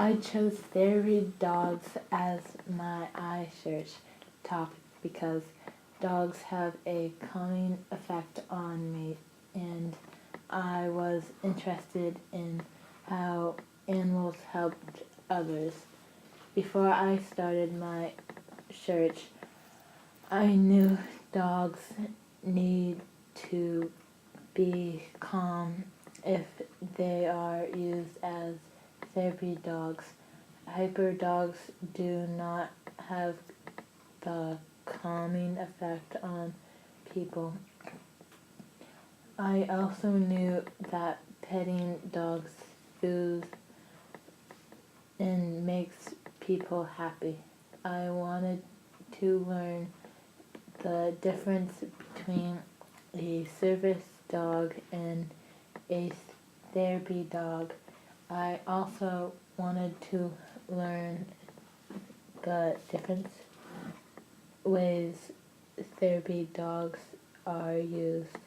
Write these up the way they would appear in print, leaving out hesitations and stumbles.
I chose therapy dogs as my ISearch topic because dogs have a calming effect on me, and I was interested in how animals helped others. Before I started my search, I knew dogs need to be calm if they are used as therapy dogs. Hyper dogs do not have the calming effect on people. I also knew that petting dogs soothes and makes people happy. I wanted to learn the difference between a service dog and a therapy dog. I also wanted to learn the different ways therapy dogs are used.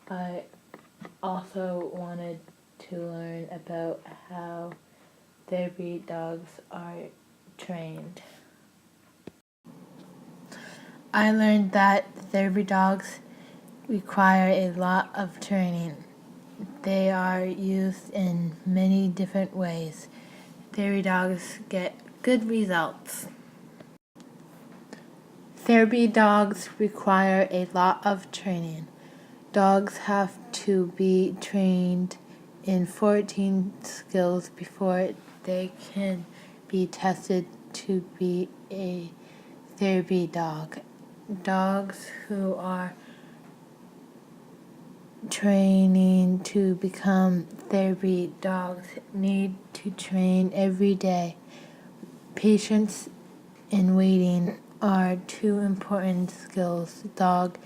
I also wanted to learn about how therapy dogs are trained. I learned that therapy dogs require a lot of training. They are used in many different ways. Therapy dogs get good results. Therapy dogs require a lot of training. Dogs have to be trained in 14 skills before they can be tested to be a therapy dog. Dogs who are training to become therapy dogs need to train every day. Patience and waiting are two important skills dogs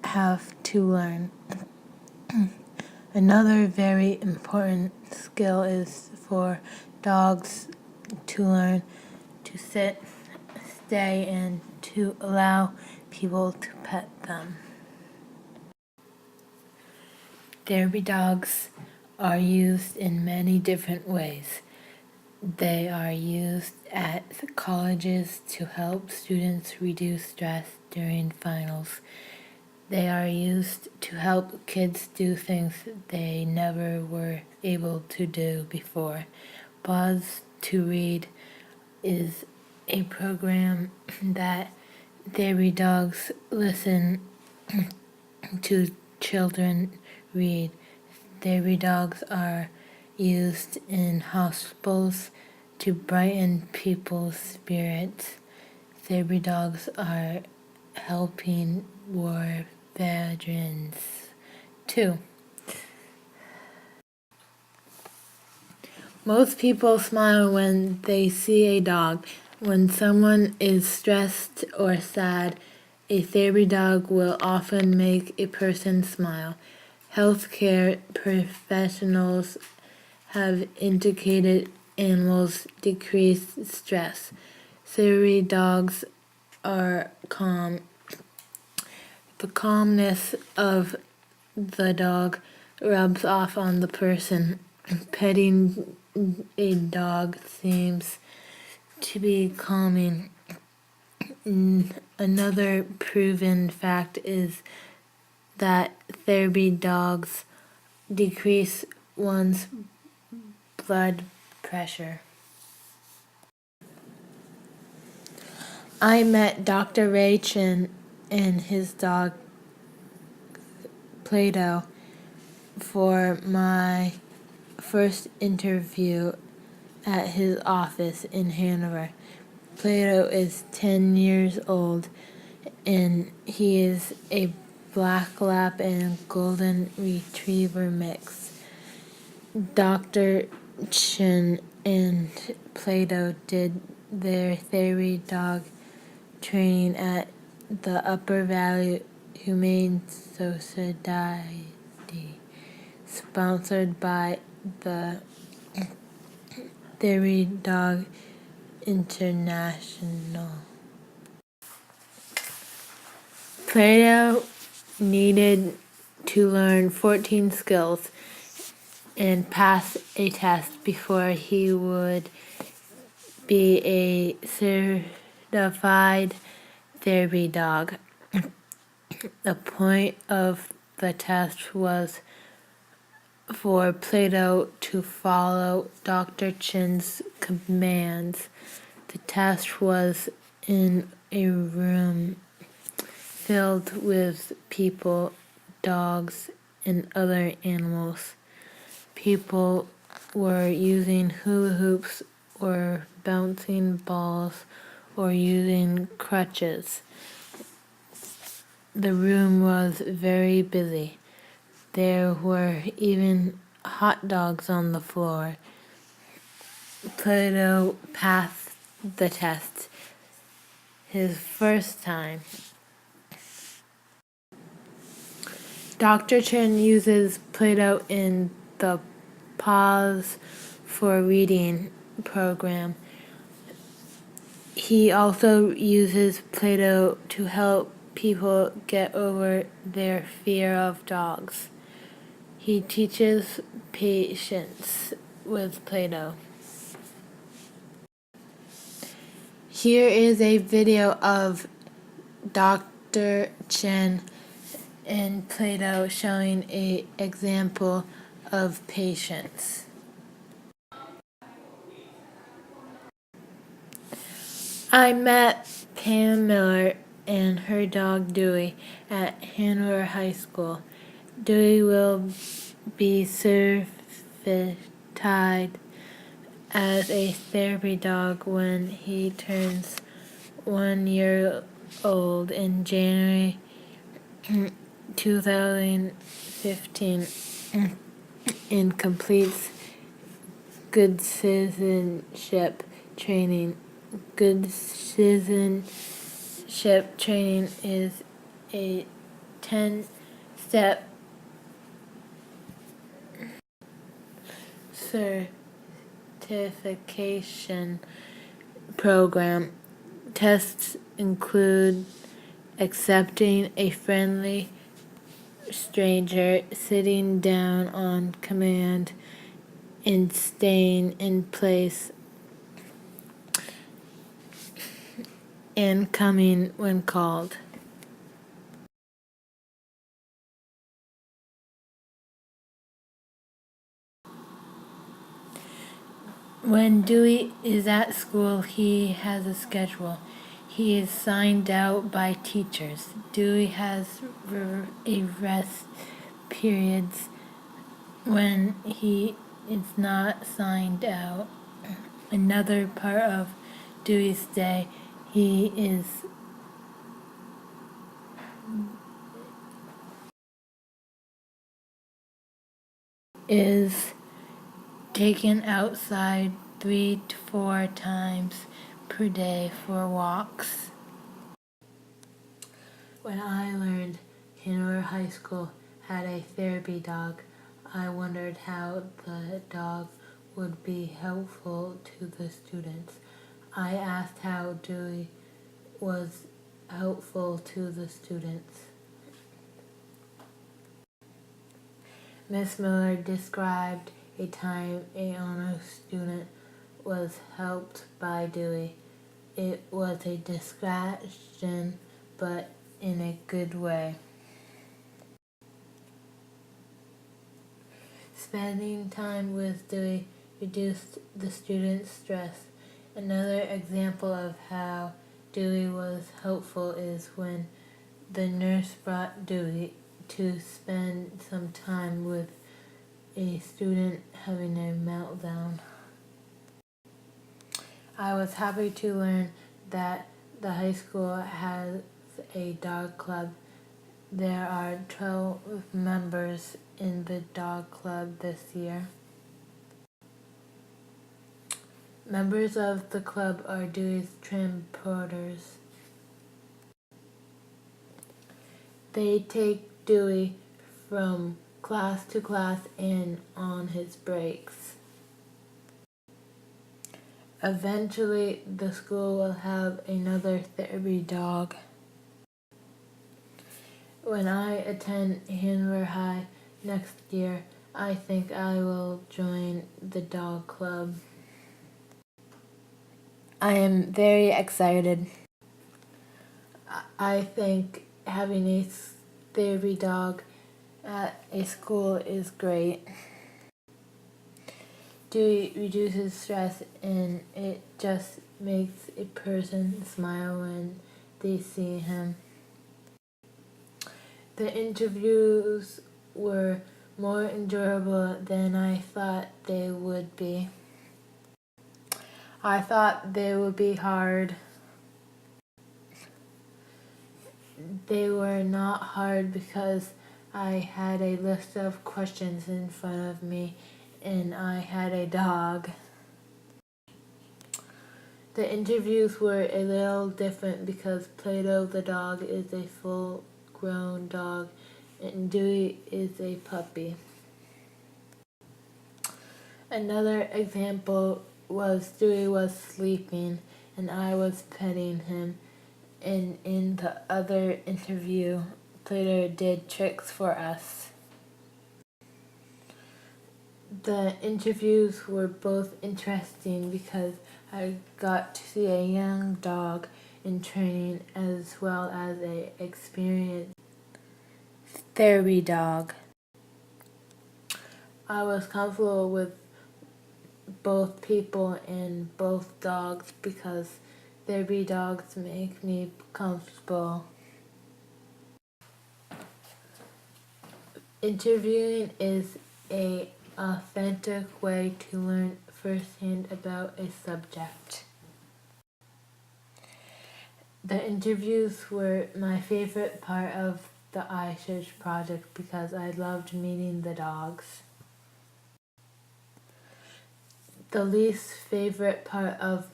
have to learn. Another very important skill is for dogs to learn to sit, stay, and to allow people to pet them. Therapy dogs are used in many different ways. They are used at colleges to help students reduce stress during finals. They are used to help kids do things they never were able to do before. Pause to Read is a program that therapy dogs listen to children read. Therapy dogs are used in hospitals to brighten people's spirits. Therapy dogs are helping war veterans too. Most people smile when they see a dog. When someone is stressed or sad, a therapy dog will often make a person smile. Healthcare professionals have indicated animals decrease stress. Therapy dogs are calm. The calmness of the dog rubs off on the person. Petting a dog seems to be calming. Another proven fact is that therapy dogs decrease one's blood pressure. I met Dr. Ray Chin and his dog Plato for my first interview at his office in Hanover. Plato is 10 years old and he is a black lab and golden retriever mix. Dr. Chin and Plato did their therapy dog training at the Upper Valley Humane Society, sponsored by the Therapy Dog International. Plato needed to learn 14 skills. and pass a test before he would be a certified therapy dog. The point of the test was for Plato to follow Dr. Chin's commands. The test was in a room filled with people, dogs, and other animals. People were using hula hoops or bouncing balls or using crutches. The room was very busy. There were even hot dogs on the floor. Plato passed the test his first time. Dr. Chen uses Plato in the Pause for Reading program. He also uses Plato to help people get over their fear of dogs. He teaches patience with Plato. Here is a video of Dr. Chen and Plato showing an example of patience. I met Pam Miller and her dog Dewey at Hanover High School. Dewey will be certified as a therapy dog when he turns 1 year old in January 2015 and completes good citizenship training. Good citizenship training is a 10-step certification program. Tests include accepting a friendly stranger, sitting down on command, and staying in place, and coming when called. When Dewey is at school, he has a schedule. He is signed out by teachers. Dewey has a rest periods when he is not signed out. Another part of Dewey's day, he is taken outside 3 to 4 times per day for walks. When I learned Hanover High School had a therapy dog, I wondered how the dog would be helpful to the students. I asked how Dewey was helpful to the students. Miss Miller described a time a honor student was helped by Dewey. It was a distraction, but in a good way. Spending time with Dewey reduced the student's stress. Another example of how Dewey was helpful is when the nurse brought Dewey to spend some time with a student having a meltdown. I was happy to learn that the high school has a dog club. There are 12 members in the dog club this year. Members of the club are Dewey's trim porters. They take Dewey from class to class and on his breaks. Eventually, the school will have another therapy dog. When I attend Hanover High next year, I think I will join the dog club. I am very excited. I think having a therapy dog at a school is great. Dewey reduces stress and it just makes a person smile when they see him. The interviews were more enjoyable than I thought they would be. I thought they would be hard. They were not hard because I had a list of questions in front of me and I had a dog. The interviews were a little different because Plato the dog is a full-grown dog and Dewey is a puppy. Another example was Dewey was sleeping and I was petting him, and in the other interview, Plato did tricks for us. The interviews were both interesting because I got to see a young dog in training as well as an experienced therapy dog. I was comfortable with both people and both dogs because therapy dogs make me comfortable. Interviewing is an authentic way to learn firsthand about a subject. The interviews were my favorite part of the ISearch project because I loved meeting the dogs. The least favorite part of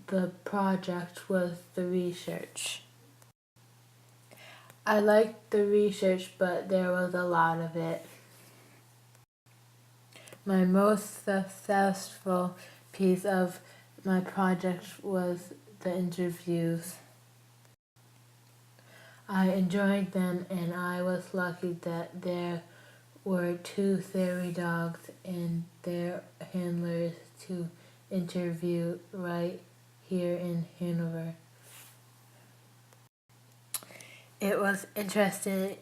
the project was the research. I liked the research, but there was a lot of it. My most successful piece of my project was the interviews. I enjoyed them and I was lucky that there were 2 therapy dogs and their handlers to interview right here in Hanover. It was interesting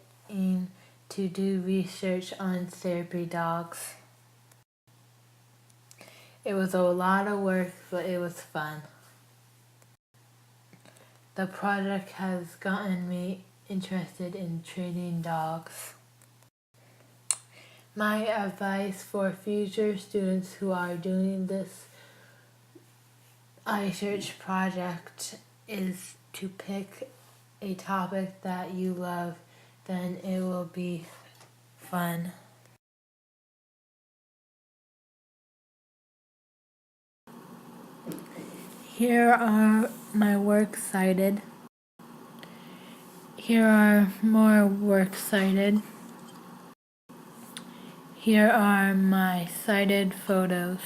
to do research on therapy dogs. It was a lot of work, but it was fun. The project has gotten me interested in training dogs. My advice for future students who are doing this ISearch project is to pick a topic that you love, then it will be fun. Here are my works cited. Here are more works cited. Here are my cited photos.